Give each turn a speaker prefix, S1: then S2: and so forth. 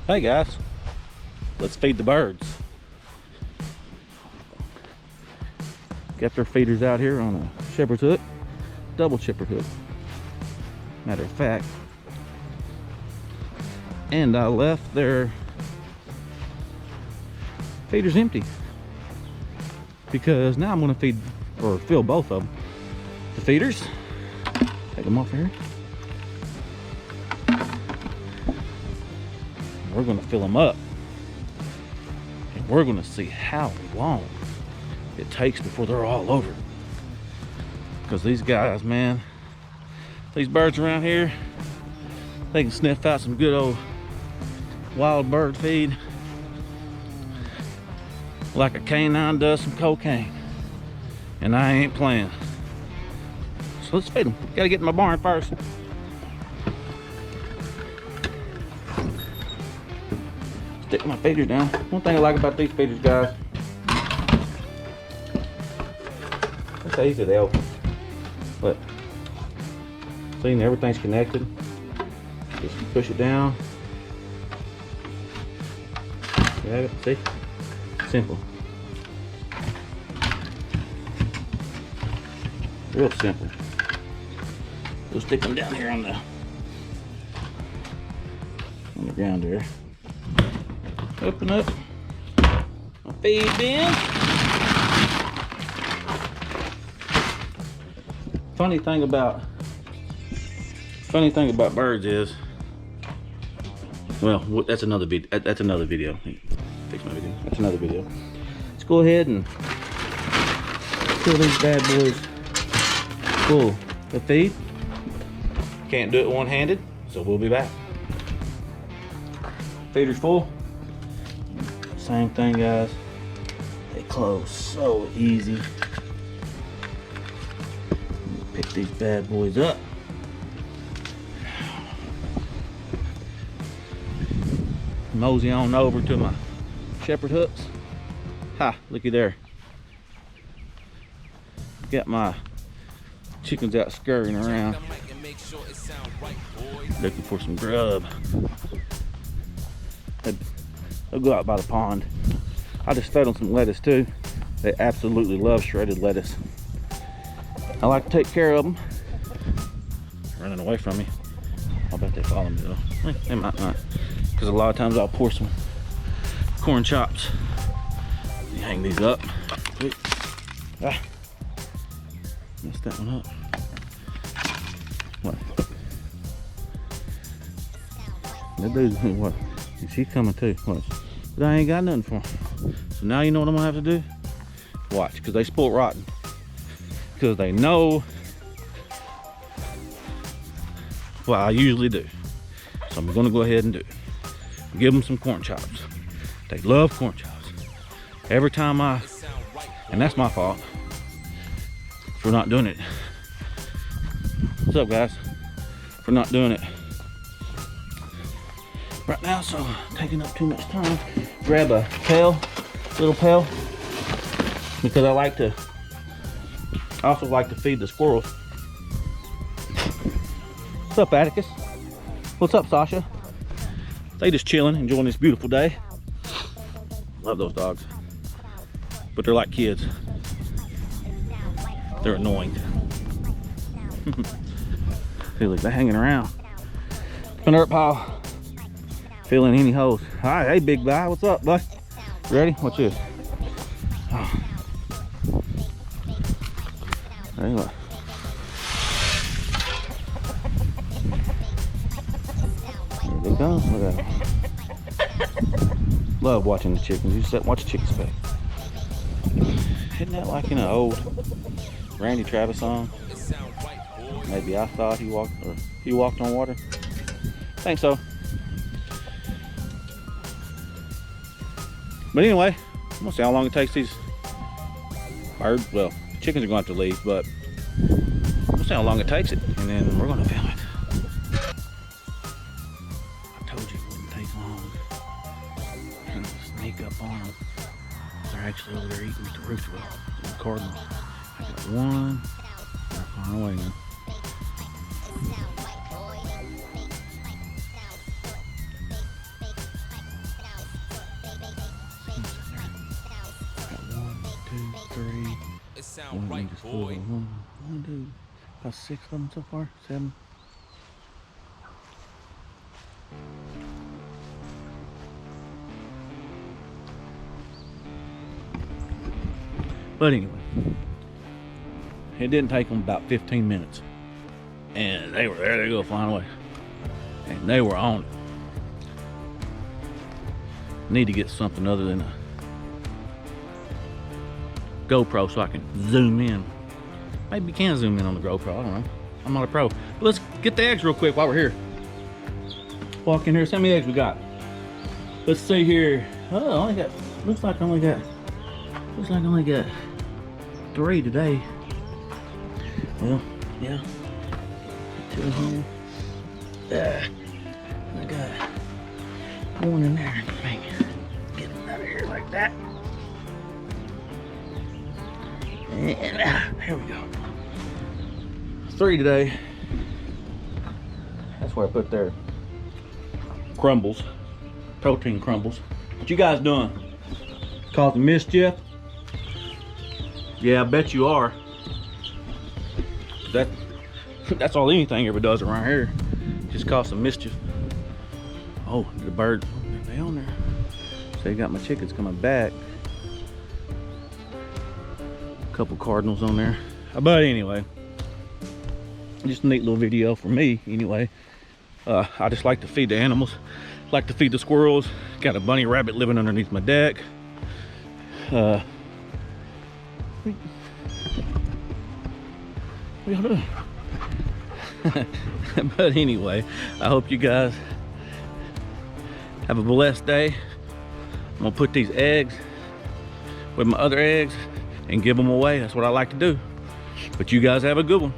S1: Hey guys, let's feed the birds. Got their feeders out here on a shepherd's hook, double shepherd hook, matter of fact. And I left their feeders empty because now I'm going to feed or fill both of them. The feeders, take them off here. We're going to fill them up, and we're going to see how long it takes before they're all over. Because these guys, man, these birds around here, they can sniff out some good old wild bird feed like a canine does some cocaine, and I ain't playing. So let's feed them. Gotta get in my barn first. Stick my feeders down. One thing I like about these feeders, guys, that's how easy they open. But seeing everything's connected, just push it down. You have it. See? Simple. Real simple. We'll stick them down here on the ground there. Open up my feed bin. Funny thing about birds is, well, that's another video. That's another video. Fix my video. That's another video. Let's go ahead and fill these bad boys full of feed. Can't do it one-handed, so we'll be back. Feeder's full. Same thing, guys. They close so easy. Pick these bad boys up. Mosey on over to my shepherd hooks. Ha, looky there. Got my chickens out scurrying around, looking for some grub. They'll go out by the pond. I just fed them some lettuce too. They absolutely love shredded lettuce. I like to take care of them. Running away from me. I bet they follow me though. They might not. Because a lot of times I'll pour some corn chops. You hang these up. Ah. Messed that one up. What? That dude's what? She's coming too. Watch. But I ain't got nothing for him. So now you know what I'm gonna have to do? Watch, because they spoiled rotten. Because they know what I usually do. So I'm gonna go ahead and do it. Give them some corn chops. They love corn chops. Every time and that's my fault for not doing it. What's up, guys? For not doing it right now, so taking up too much time. Grab a pail, little pail, because I also like to feed the squirrels. What's up, Atticus? What's up, Sasha? They just chilling, enjoying this beautiful day. Love those dogs, but they're like kids. They're annoying. Feel like they're hanging around. Up in the dirt pile. Filling any holes. All right, hey big guy, what's up, bud? You ready? What's this? Oh. There you go. There they go. Look at them. Love watching the chickens. You sit, watch chickens back. Isn't that like in an old Randy Travis song? Maybe I thought he walked on water. Think so. But anyway, I'm gonna see how long it takes these birds. Well, chickens are going to have to leave, but we'll see how long it takes it, and then we're gonna film it. I told you it wouldn't take long. I'm gonna sneak up on them. They're actually over there eating at the rooster well, the cardinals. I got one. Oh, wait a minute.
S2: right boy.
S1: One, two, about 6 of them so far, 7. But anyway, it didn't take them about 15 minutes. And they were there, they go flying away. And they were on it. Need to get something other than a GoPro so I can zoom in. Maybe you can zoom in on the GoPro, I don't know. I'm not a pro. But let's get the eggs real quick while we're here. Walk in here, see how many eggs we got. Let's see here. Oh, I only got, looks like I only got 3 today. Well, yeah. 2 here. I got 1 in there. Bang. Get them out of here like that. And here we go. 3 today. That's where I put their crumbles, protein crumbles. What you guys doing? Causing mischief? Yeah, I bet you are. That's all anything ever does around here. Just cause some mischief. Oh, the bird, are they on there? So you got my chickens coming back. A couple cardinals on there. But anyway, just a neat little video for me anyway. I just like to feed the animals. Like to feed the squirrels. Got a bunny rabbit living underneath my deck. What y'all doing? But anyway, I hope you guys have a blessed day. I'm gonna put these eggs with my other eggs and give them away. That's what I like to do. But you guys have a good one.